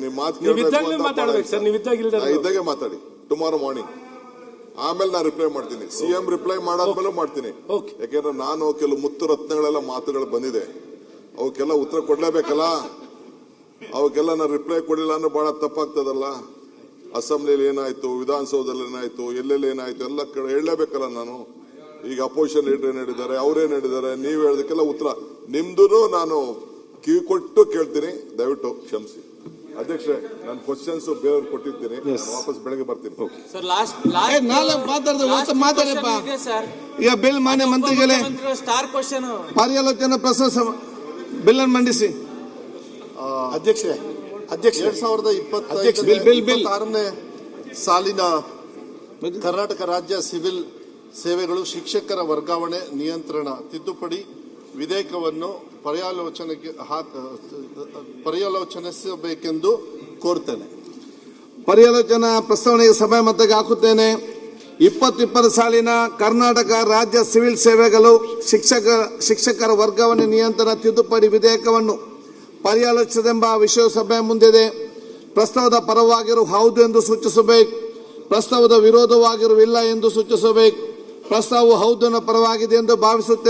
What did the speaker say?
ನಿಮ್ಮ ಮಾತು ಇದ್ದಾಗೆ ಮಾತಾಡಿ ಟುಮಾರೋ ಮಾರ್ನಿಂಗ್. ಆಮೇಲೆ ನಾನು ರಿಪ್ಲೈ ಮಾಡ್ತೀನಿ. ಸಿಎಂ ರಿಪ್ಲೈ ಮಾಡಾದ್ಮೇಲೆ ಮಾಡ್ತೀನಿ. ಯಾಕೆಂದ್ರೆ ನಾನು ಕೆಲವು ಮುತ್ತು ರತ್ನಗಳೆಲ್ಲ ಮಾತುಗಳು ಬಂದಿದೆ, ಅವಕ್ಕೆಲ್ಲ ಉತ್ತರ ಕೊಡ್ಲೇಬೇಕಲ್ಲ. ಅವಕ್ಕೆಲ್ಲ ನಾನು ರಿಪ್ಲೈ ಕೊಡಲಿಲ್ಲ ಅಂದ್ರೆ ಬಹಳ ತಪ್ಪಾಗ್ತದಲ್ಲ. ಅಸೆಂಬ್ಲಿಯಲ್ಲಿ ಏನಾಯ್ತು, ವಿಧಾನಸೌಧದಲ್ಲಿ ಏನಾಯ್ತು, ಎಲ್ಲೆಲ್ಲಿ ಏನಾಯ್ತು ಎಲ್ಲ ಕಡೆ ಹೇಳಲೇಬೇಕಲ್ಲ ನಾನು. ಈಗ ಅಪೋಸಿಷನ್ ಲೀಡರ್ ಏನ್ ಹೇಳಿದ್ದಾರೆ, ಅವ್ರೇನ್ ಹೇಳಿದ್ದಾರೆ, ನೀವು ಹೇಳೋದಕ್ಕೆಲ್ಲ ಉತ್ತರ ನಿಮ್ದು ನಾನು ಕಿವಿ ಕೊಟ್ಟು ಕೇಳ್ತೀನಿ. ದಯವಿಟ್ಟು ಕ್ಷಮಿಸಿ ಅಧ್ಯಕ್ಷರೇ, ನಾನು ಕ್ವಶನ್ಸ್ ಬೇರೆಯವ್ರು ಕೊಟ್ಟಿದ್ದೀನಿ, ವಾಪಸ್ ಬೆಳಗ್ಗೆ ಬರ್ತೀನಿ. ಈಗ ಬಿಲ್ ಮಾನ್ಯ ಮಂತ್ರಿಗಳೇ ಸ್ಟಾರ್ ಕ್ವಶನ್ ಪರ್ಯಾಲೋಚನಾ ಪ್ರಶಂಸೆ ಬಿಲ್ ಅನ್ನು ಮಂಡಿಸಿ. ಅಧ್ಯಕ್ಷರೇ, 2026ನೇ ಸಾಲಿನ ಕರ್ನಾಟಕ ರಾಜ್ಯ ಸಿವಿಲ್ ಸೇವೆಗಳು ಶಿಕ್ಷಕರ ವರ್ಗಾವಣೆ ನಿಯಂತ್ರಣ ತಿದ್ದುಪಡಿ ವಿಧೇಯಕವನ್ನು ಪರ್ಯಾಲೋಚನಿಸಬೇಕೆಂದು ಕೋರುತ್ತೇನೆ. ಪರ್ಯಾಲೋಚನಾ ಪ್ರಸ್ತಾವನೆಗೆ ಸಭೆ ಮತಕ್ಕೆ ಹಾಕುತ್ತೇನೆ. 2020 ಸಾಲಿನ ಕರ್ನಾಟಕ ರಾಜ್ಯ ಸಿವಿಲ್ ಸೇವೆಗಳು ಶಿಕ್ಷಕರ ವರ್ಗಾವಣೆ ನಿಯಂತ್ರಣ ತಿದ್ದುಪಡಿ ವಿಧೇಯಕವನ್ನು ಪರ್ಯಾಲೋಚಿಸದೆಂಬ ವಿಷಯ ಸಭೆ ಮುಂದಿದೆ. ಪ್ರಸ್ತಾವದ ಪರವಾಗಿರು ಹೌದು ಎಂದು ಸೂಚಿಸಬೇಕು, ಪ್ರಸ್ತಾವದ ವಿರೋಧವಾಗಿರುವಿಲ್ಲ ಎಂದು ಸೂಚಿಸಬೇಕು. ಪ್ರಸ್ತಾವವು ಹೌದನ್ನು ಪರವಾಗಿದೆ ಎಂದು ಭಾವಿಸುತ್ತೇನೆ.